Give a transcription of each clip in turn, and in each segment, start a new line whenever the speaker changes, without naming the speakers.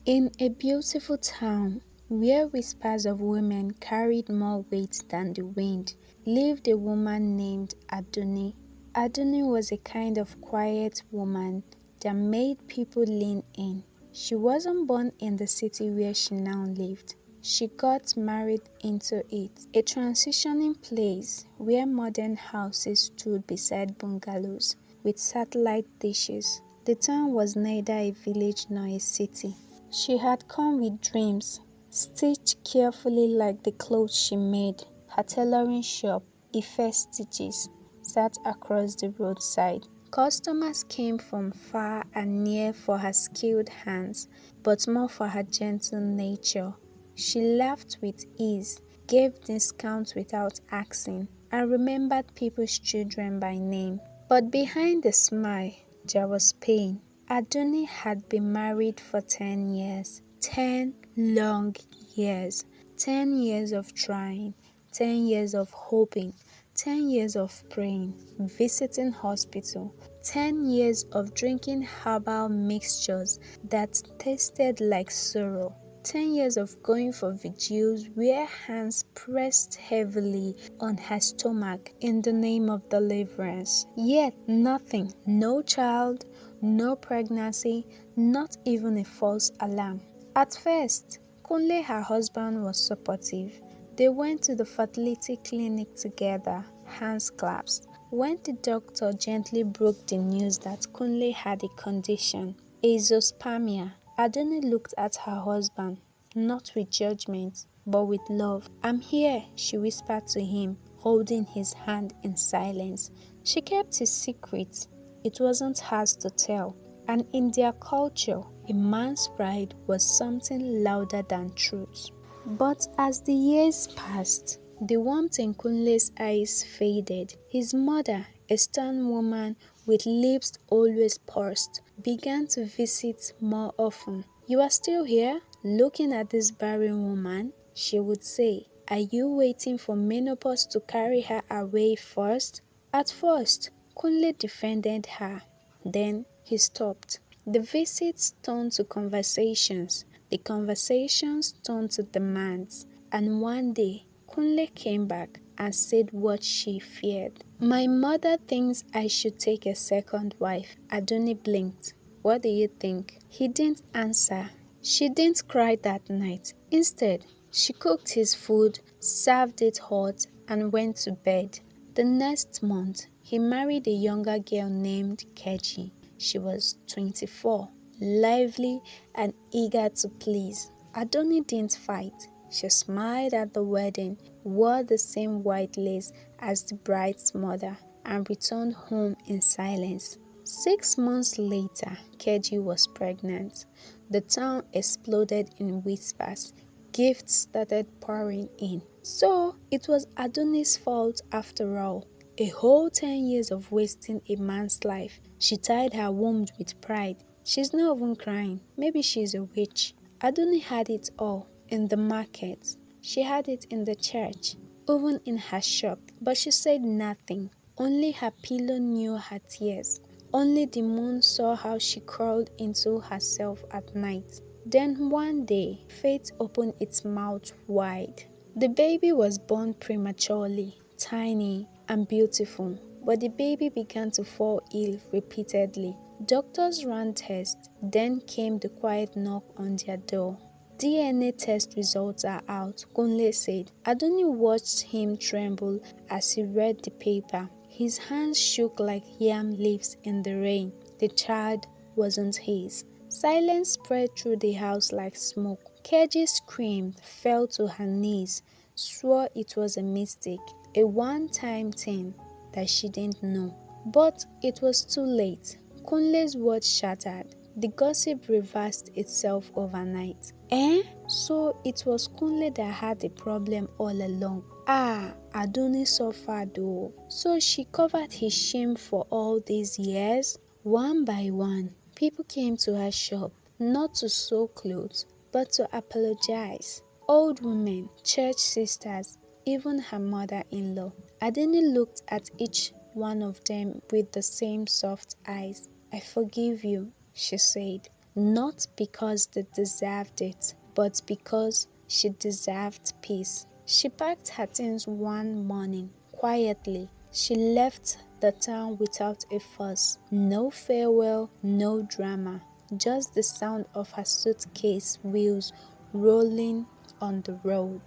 In a beautiful town, where whispers of women carried more weight than the wind, lived a woman named Adunni. Adunni was a kind of quiet woman that made people lean in. She wasn't born in the city where she now lived. She got married into it, a transitioning place where modern houses stood beside bungalows with satellite dishes. The town was neither a village nor a city. She had come with dreams, stitched carefully like the clothes she made. Her tailoring shop, Ife Stitches, sat across the roadside. Customers came from far and near for her skilled hands, but more for her gentle nature. She laughed with ease, gave discounts without asking, and remembered people's children by name. But behind the smile, there was pain. Adunni had been married for 10 years. 10 long years. 10 years of trying. 10 years of hoping. 10 years of praying, visiting hospital. 10 years of drinking herbal mixtures that tasted like sorrow. 10 years of going for vigils where hands pressed heavily on her stomach in the name of deliverance. Yet nothing, no child, no pregnancy, not even a false alarm. At first, Kunle, her husband, was supportive. They went to the fertility clinic together, hands clasped. When the doctor gently broke the news that Kunle had a condition, azoospermia, Adunni looked at her husband, not with judgment, but with love. "I'm here," she whispered to him, holding his hand in silence. She kept his secret. It wasn't hers to tell. And in their culture, a man's pride was something louder than truth. But as the years passed, the warmth in Kunle's eyes faded. His mother, a stern woman with lips always pursed, began to visit more often. "You are still here, looking at this barren woman?" she would say. "Are you waiting for menopause to carry her away first?" At first, Kunle defended her. Then he stopped. The visits turned to conversations. The conversations turned to demands. And one day, Kunle came back and said what she feared. "My mother thinks I should take a second wife." Adunni blinked. "What do you think?" He didn't answer. She didn't cry that night. Instead, she cooked his food, served it hot, and went to bed. The next month, he married a younger girl named Charie. She was 24, lively and eager to please. Adunni didn't fight. She smiled at the wedding, wore the same white lace as the bride's mother, and returned home in silence. 6 months later, Charie was pregnant. The town exploded in whispers. Gifts started pouring in. So it was Adunni's fault after all. A whole 10 years of wasting a man's life. She tied her womb with pride. She's not even crying. Maybe she's a witch. Adunni had it all. In the market. She had it in the church. Even in her shop. But she said nothing. Only her pillow knew her tears. Only the moon saw how she crawled into herself at night. Then one day, fate opened its mouth wide. The baby was born prematurely, tiny and beautiful, but the baby began to fall ill repeatedly. Doctors ran tests, then came the quiet knock on their door. "DNA test results are out," Kunle said. Adunni watched him tremble as he read the paper. His hands shook like yam leaves in the rain. The child wasn't his. Silence spread through the house like smoke. Charie screamed, fell to her knees, swore it was a mistake, a one-time thing that she didn't know. But it was too late. Kunle's words shattered. The gossip reversed itself overnight. So it was Kunle that had the problem all along. Adunni suffered though. So she covered his shame for all these years. One by one, people came to her shop, not to sew clothes, but to apologize. Old women, church sisters, even her mother-in-law. Adunni looked at each one of them with the same soft eyes. "I forgive you," she said. not because they deserved it, but because she deserved peace. She packed her things one morning, quietly. She left the town without a fuss. No farewell, no drama, just the sound of her suitcase wheels rolling on the road.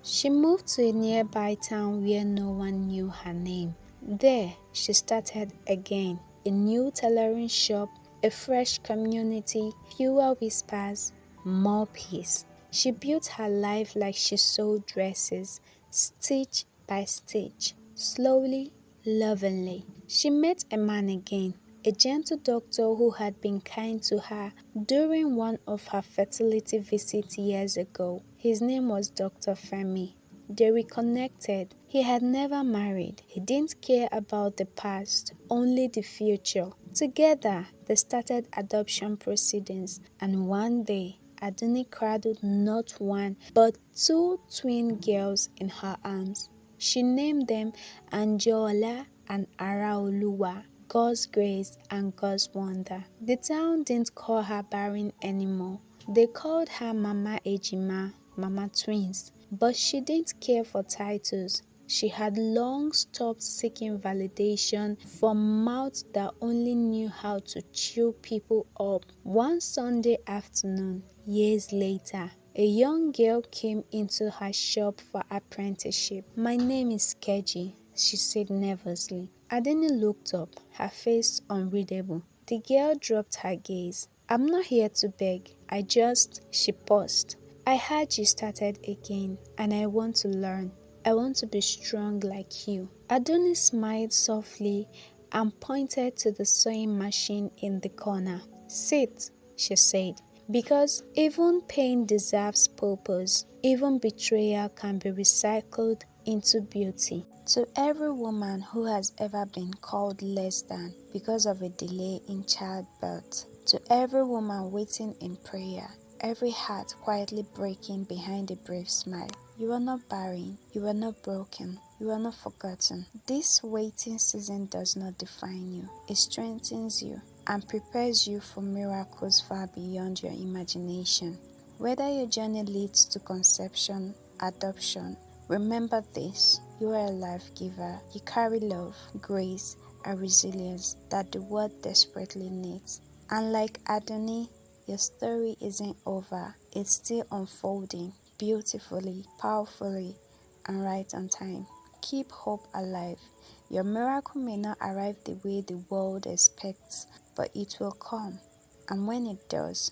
She moved to a nearby town where no one knew her name. There, she started again. A new tailoring shop, a fresh community, fewer whispers, more peace. She built her life like she sewed dresses, stitch by stitch, slowly, lovingly. She met a man again, a gentle doctor who had been kind to her during one of her fertility visits years ago. His name was Dr. Femi. They reconnected. He had never married. He didn't care about the past, only the future. Together, they started adoption proceedings, and one day, Adunni cradled not one, but two twin girls in her arms. She named them Anjola and Araoluwa, God's grace and God's wonder. The town didn't call her Barren anymore. They called her Mama Ejima, Mama Twins. But she didn't care for titles. She had long stopped seeking validation from mouths that only knew how to chew people up. One Sunday afternoon, years later, a young girl came into her shop for apprenticeship. "My name is Keji," she said nervously. Adunni looked up, her face unreadable. The girl dropped her gaze. "I'm not here to beg. She paused. "I heard you started again, and I want to learn. I want to be strong like you." Adunni smiled softly and pointed to the sewing machine in the corner. "Sit," she said, "because even pain deserves purpose. Even betrayal can be recycled into beauty." To every woman who has ever been called less than because of a delay in childbirth, to every woman waiting in prayer, every heart quietly breaking behind a brave smile, you are not barren, you are not broken, you are not forgotten. This waiting season does not define you. It strengthens you and prepares you for miracles far beyond your imagination. Whether your journey leads to conception, adoption, remember this: you are a life giver. You carry love, grace, and resilience that the world desperately needs. And like Adunni, your story isn't over. It's still unfolding beautifully, powerfully, and right on time. Keep hope alive. Your miracle may not arrive the way the world expects, but it will come. And when it does,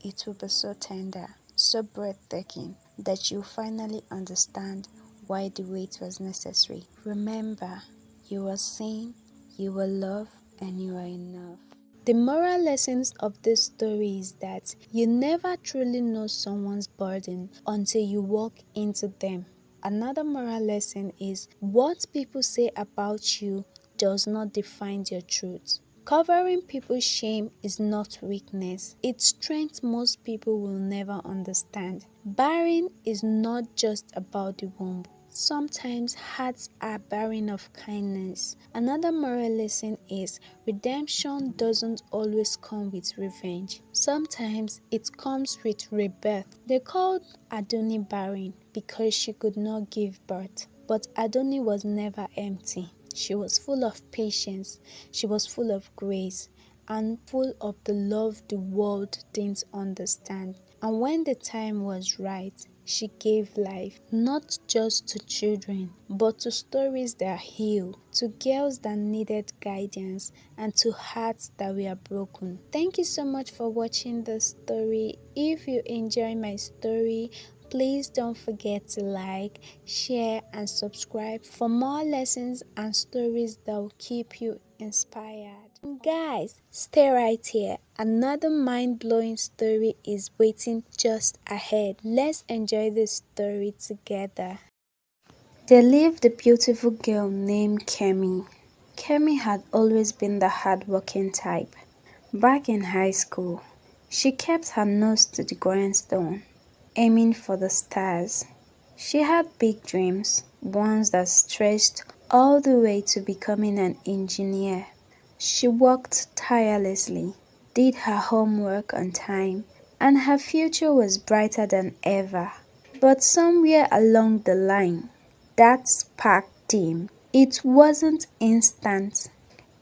it will be so tender, so breathtaking, that you'll finally understand why the wait was necessary. Remember, you are seen, you are loved, and you are enough. The moral lessons of this story is that you never truly know someone's burden until you walk into them. Another moral lesson is what people say about you does not define your truth. Covering people's shame is not weakness. It's strength most people will never understand. Barren is not just about the womb. Sometimes hearts are barren of kindness. Another moral lesson is redemption doesn't always come with revenge. Sometimes it comes with rebirth. They called Adunni barren because she could not give birth. But Adunni was never empty. She was full of patience, she was full of grace, and full of the love the world didn't understand. And when the time was right, she gave life, not just to children, but to stories that heal, to girls that needed guidance, and to hearts that were broken. Thank you so much for watching this story. If you enjoy my story, please don't forget to like, share, and subscribe for more lessons and stories that will keep you inspired. Guys, stay right here. Another mind-blowing story is waiting just ahead. Let's enjoy this story together. There lived a beautiful girl named Kemi. Kemi had always been the hardworking type. Back in high school, she kept her nose to the grindstone, aiming for the stars. She had big dreams, ones that stretched all the way to becoming an engineer. She worked tirelessly, did her homework on time, and her future was brighter than ever. But somewhere along the line, that spark dimmed. It wasn't instant.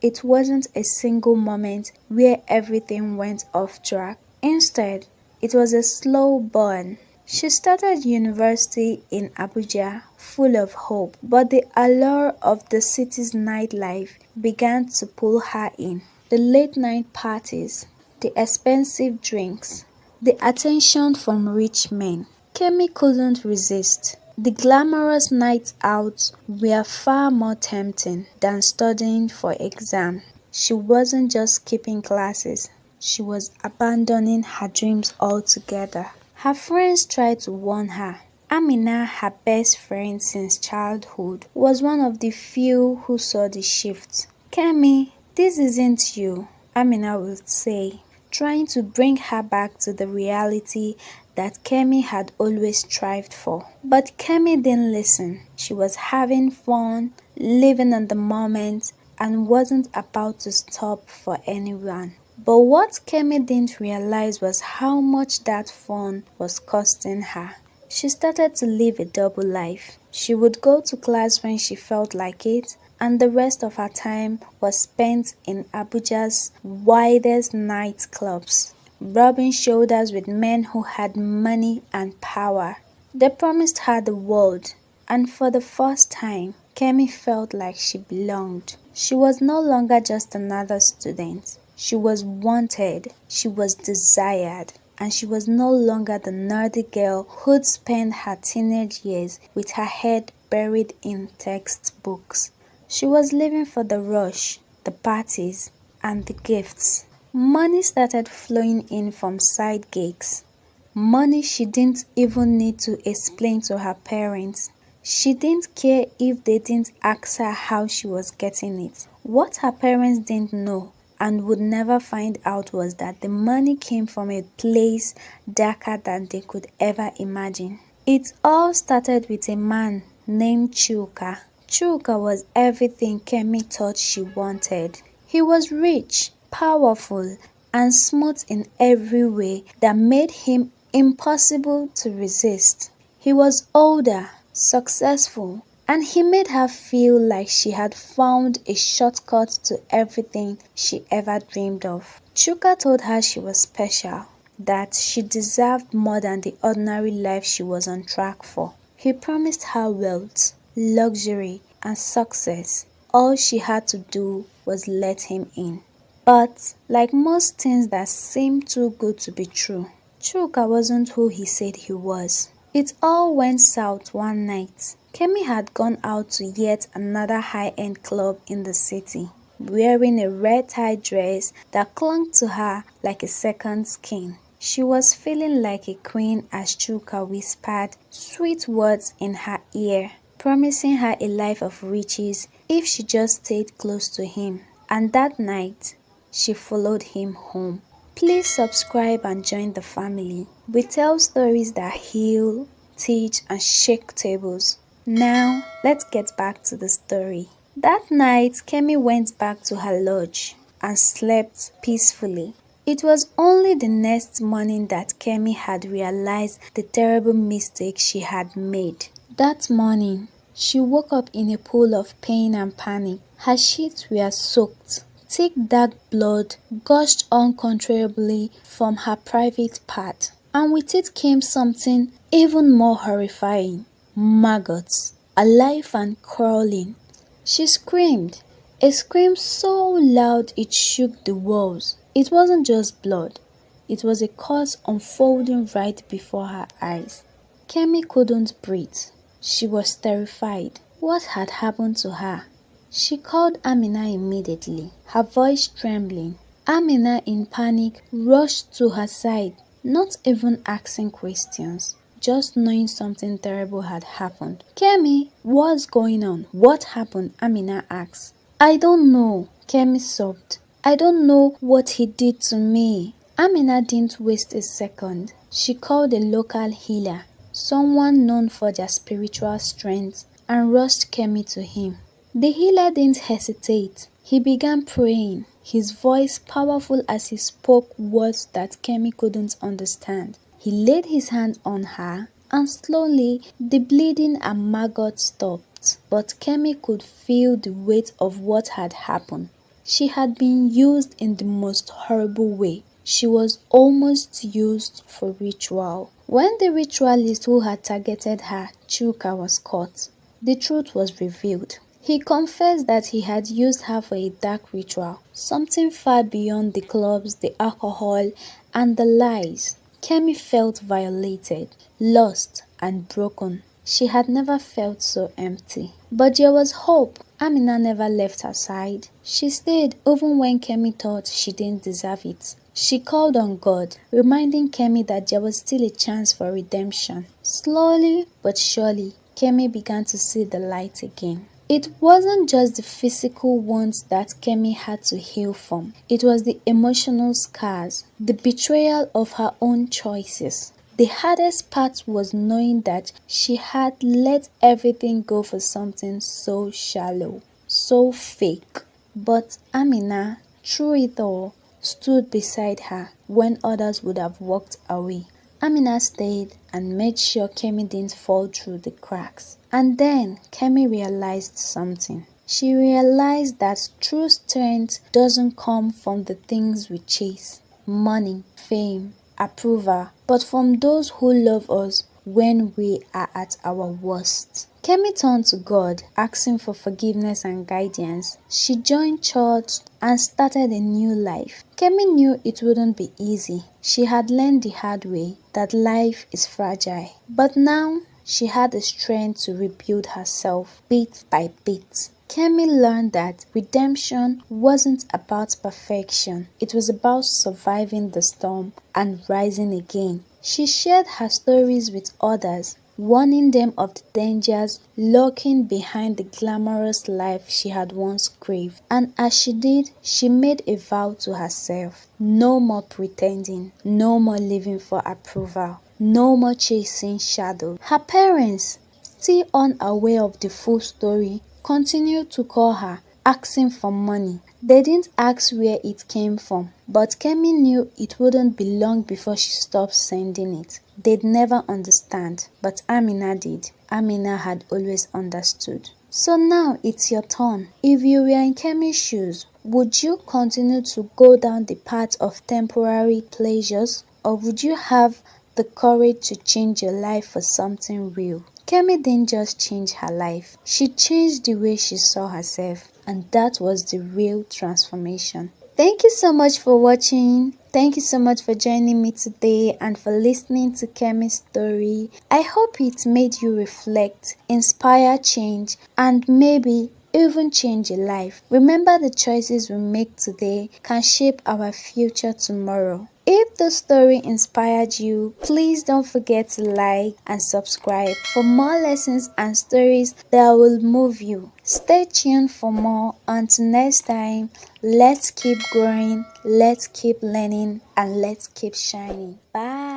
It wasn't a single moment where everything went off track. Instead, it was a slow burn. She started university in Abuja full of hope, but the allure of the city's nightlife began to pull her in. The late night parties, the expensive drinks, the attention from rich men. Kemi couldn't resist. The glamorous nights out were far more tempting than studying for exam. She wasn't just skipping classes, she was abandoning her dreams altogether. Her friends tried to warn her. Amina, her best friend since childhood, was one of the few who saw the shift. Kemi, this isn't you, Amina would say, trying to bring her back to the reality that Kemi had always strived for. But Kemi didn't listen. She was having fun, living in the moment, and wasn't about to stop for anyone. But what Kemi didn't realize was how much that fun was costing her. She started to live a double life. She would go to class when she felt like it, and the rest of her time was spent in Abuja's widest nightclubs, rubbing shoulders with men who had money and power. They promised her the world, and for the first time, Kemi felt like she belonged. She was no longer just another student. She was wanted, she was desired, and she was no longer the nerdy girl who'd spent her teenage years with her head buried in textbooks. She was living for the rush, the parties, and the gifts. Money started flowing in from side gigs. Money she didn't even need to explain to her parents. She didn't care if they didn't ask her how she was getting it. What her parents didn't know and would never find out was that the money came from a place darker than they could ever imagine. It all started with a man named Chuka. Chuka was everything Kemi thought she wanted. He was rich, powerful, and smooth in every way that made him impossible to resist. He was older, successful, and he made her feel like she had found a shortcut to everything she ever dreamed of. Chuka told her she was special, that she deserved more than the ordinary life she was on track for. He promised her wealth, luxury, and success. All she had to do was let him in. But, like most things that seem too good to be true, Chuka wasn't who he said he was. It all went south one night. Kemi had gone out to yet another high-end club in the city, wearing a red-tie dress that clung to her like a second skin. She was feeling like a queen as Chuka whispered sweet words in her ear, promising her a life of riches if she just stayed close to him. And that night, she followed him home. Please subscribe and join the family. We tell stories that heal, teach, and shake tables. Now, let's get back to the story. That night, Kemi went back to her lodge and slept peacefully. It was only the next morning that Kemi had realized the terrible mistake she had made. That morning, she woke up in a pool of pain and panic. Her sheets were soaked. Thick dark blood gushed uncontrollably from her private part. And with it came something even more horrifying. Maggots, alive and crawling. She screamed, a scream so loud it shook the walls. It wasn't just blood. It was a corpse unfolding right before her eyes. Kemi couldn't breathe. She was terrified. What had happened to her? She called Amina immediately, her voice trembling. Amina, in panic, rushed to her side, not even asking questions, just knowing something terrible had happened. Kemi, what's going on? What happened? Amina asked. I don't know, Kemi sobbed. I don't know what he did to me. Amina didn't waste a second. She called a local healer, someone known for their spiritual strength, and rushed Kemi to him. The healer didn't hesitate. He began praying. his voice powerful as he spoke words that Kemi couldn't understand. He laid his hand on her, and slowly the bleeding and maggot stopped. But Kemi could feel the weight of what had happened. She had been used in the most horrible way. She was almost used for ritual. When the ritualist who had targeted her, Chuka, was caught, the truth was revealed. He confessed that he had used her for a dark ritual, something far beyond the clubs, the alcohol, and the lies. Kemi felt violated, lost, and broken. She had never felt so empty. But there was hope. Amina never left her side. She stayed even when Kemi thought she didn't deserve it. She called on God, reminding Kemi that there was still a chance for redemption. Slowly but surely, Kemi began to see the light again. It wasn't just the physical wounds that Kemi had to heal from. It was the emotional scars, the betrayal of her own choices. The hardest part was knowing that she had let everything go for something so shallow, so fake. But Amina, through it all, stood beside her when others would have walked away. Amina stayed and made sure Kemi didn't fall through the cracks. And then Kemi realized something. She realized that true strength doesn't come from the things we chase, money, fame, approval, but from those who love us when we are at our worst. Kemi turned to God, asking for forgiveness and guidance. She joined church and started a new life. Kemi knew it wouldn't be easy. She had learned the hard way that life is fragile. But now she had the strength to rebuild herself bit by bit. Kemi learned that redemption wasn't about perfection. It was about surviving the storm and rising again. She shared her stories with others, warning them of the dangers lurking behind the glamorous life she had once craved. And as she did, she made a vow to herself. No more pretending, no more living for approval, no more chasing shadows. Her parents, still unaware of the full story, continued to call her, asking for money. They didn't ask where it came from, but Kemi knew it wouldn't be long before she stopped sending it. They'd never understand, but Amina did. Amina had always understood. So now it's your turn. If you were in Kemi's shoes, would you continue to go down the path of temporary pleasures, or would you have the courage to change your life for something real? Kemi didn't just change her life, she changed the way she saw herself, and that was the real transformation. Thank you so much for watching. Thank you so much for joining me today and for listening to Kemi's story. I hope it made you reflect, inspire change, and maybe even change your life. Remember, the choices we make today can shape our future tomorrow. If the story inspired you, please don't forget to like and subscribe for more lessons and stories that will move you. Stay tuned for more. Until next time, let's keep growing, let's keep learning, and let's keep shining. Bye.